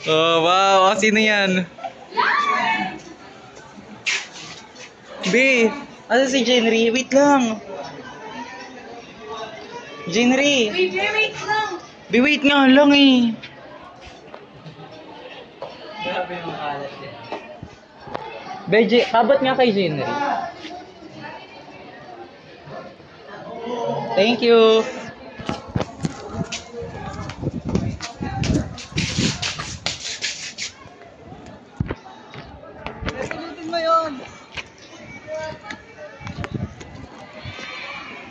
Oh, wow. Sino yan? B, ano si Jenry? Wait lang. Jenry. Wait lang. B, wait nga lang eh. Grabe yung kalat eh. Beje, kabat nga kay Jenry. Thank you. Sagutin mo yun.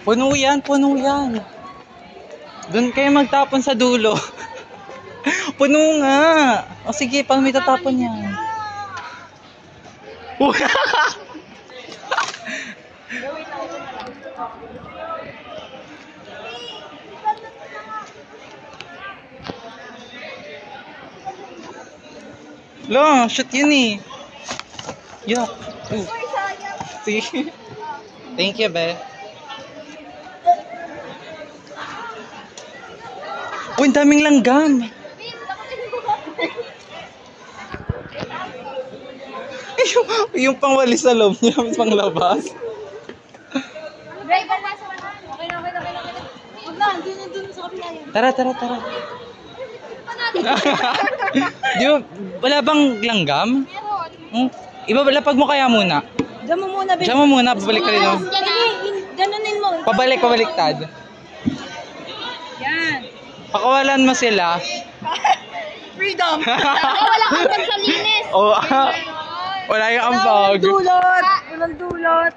Puno yan, puno yan. Doon kayo magtapon sa dulo. Puno nga. O sige, pang may tatapon yan. Lo, shoot yun eh. Yeah. Sige. Thank you, be. Uy, ang daming langgam. yung pangwali sa loob niya, pang labas. Driver na sa okay na. Huwag na, dun sa kapila yan. Tara. Di ba, wala bang langgam? Meron. Ibalapag mo kaya muna. Diyan mo muna, babe. Diyan mo muna, babalik ka rin. Ganunin mo. Pabaliktad. Yan. Pakawalan mo sila. Freedom. Wala kang pagsalinis. Oh, wala yung ambag. Walang dulot.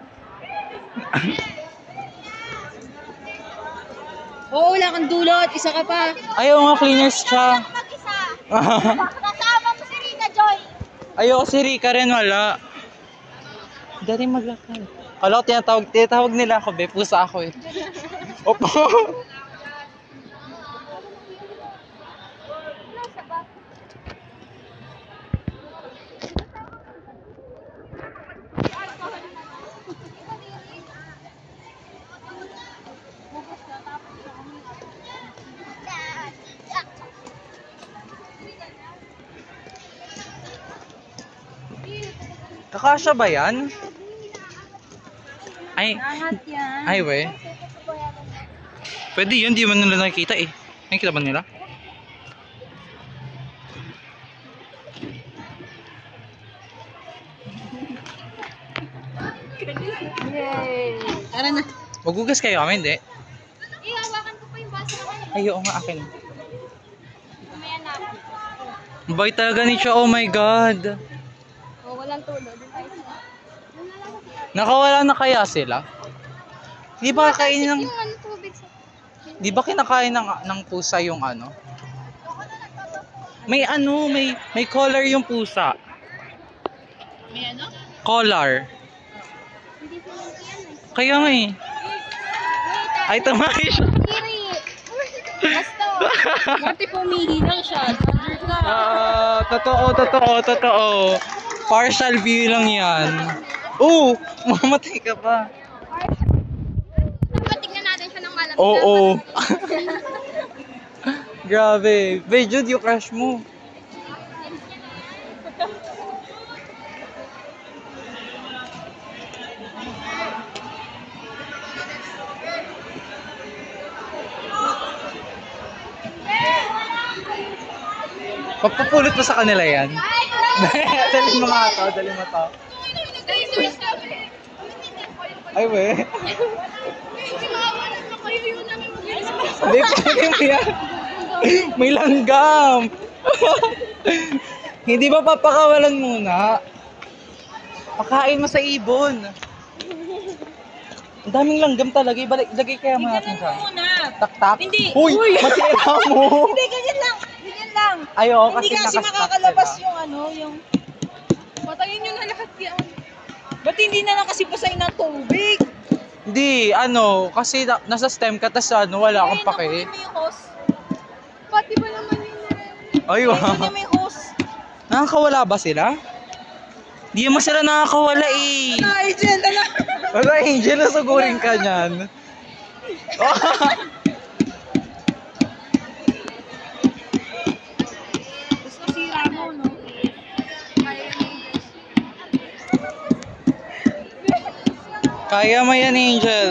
Oo, wala kang dulot. Isa ka pa. Ayaw nga, cleaners siya. Mag-isa. Kasama mo si Rina Joy. Ayoko si Rika rin, wala. Dali maglakad. Kala ko tinatawag nila ako, be. Pusa ako eh. Opo. Kakasya ba yan? Lahat yan. Ay, we. Pwede yun, di man nila nakikita eh. Nakikita ba nila? Yay. Tara na. Magugas kayo kami, hindi? Ihawakan ko pa yung baso na kayo. Ay, oo nga, akin. Mamaya na ako. Mabait talaga ni siya, oh my God. Oh, walang tulog. Nakawala na kaya sila? Di ba kain ng... Yung ano, tubig sa... Di ba kinakain ng pusa yung ano? May ano, may collar yung pusa. May ano? Collar. Hindi sila yan eh. Kaya nga eh. Ay, tumahay siya. Kiri! Basta! Mati pumihinang siya. Totoo. Partial view lang yan. Oh, mamatay ka pa. Dapat tignan natin siya ng malam. Oo. Grabe. Be, Jude, yung crush mo. Papapulot mo sa kanila yan. Dali mo nga to, dali mo to. Ay, we. Hindi, pwede mo yan. May langgam. Hindi ba papakawalan muna? Pakain mo sa ibon. Ang daming langgam talaga. Ilagay kaya mo natin siya. Tak-tak. Hindi. Uy, matira mo. Hindi, ganyan lang. Ganyan lang. Ayaw, Hindi kasi nakastack, makakalabas diba? yung ano, yung... Patayin nyo na lahat yan. Ba't hindi na lang kasi pasayin ng tubig? Hindi, ano, kasi nasa stem ka, tas ano, wala akong pake. Ayun, nakunin mo yung hose. Pati ba naman yun? Ay, wow. Ayun mo yung hose. Nakakawala ba sila? Di mo sila nakakawala eh. Ano, Angel? Ano? Wala, Angel, nasugurin ka niyan. Kaya mo yan, Angel.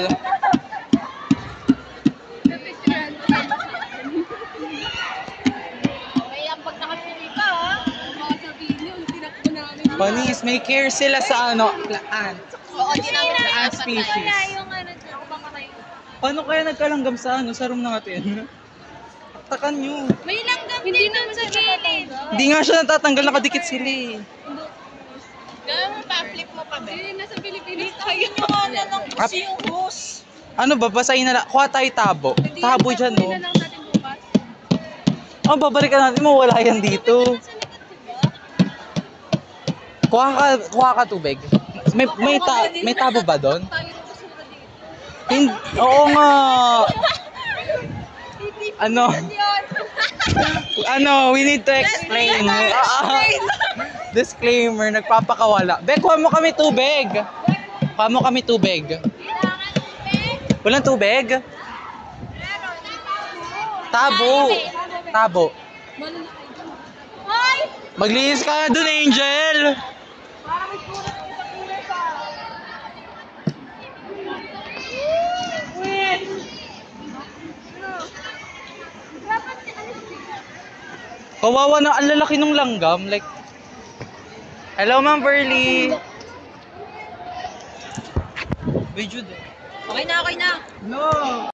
Kaya pag nakapili ka, ha? Baka sabihin nyo, tinakbo namin. Panis, may care sila sa ano, plant. Oo, di namin Plant species. yung ano dyan. Ako baka kayo. Paano kaya nagkalanggam sa ano, sa room natin? Takan nyo. May langgam hindi naman sa gilid. Hindi nga siya natatanggal, nakadikit sila eh. Gawin mo pa, flip mo pa ba? Hindi, nasa Pilipinas tayo. Yung ano ng Ap- yung hose. Ano ba, basahin na lang. Kuha tayo tabo. Tabo dyan, no? Hindi na lang natin bukas. Oh, babalikan natin, mawala yan dito. Nasa likod, diba? Kuha ka tubig. May tabo ba doon? Tayo ng basura dito. Oo nga. Ano? Ano, we need to explain. Disclaimer, nagpapakawala. Be, kuha mo kami tubig. Kuha mo kami tubig. Walang tubig? Tabo. Tabo. Hoy! Maglinis ka na dun, Angel. Parang may surat sa isang kulay pa. Wait! Dapat Kawawa na, ang lalaki ng langgam. Like, hello, Ma'am Pearly. Uy, Jude. Okay na, okay na. No.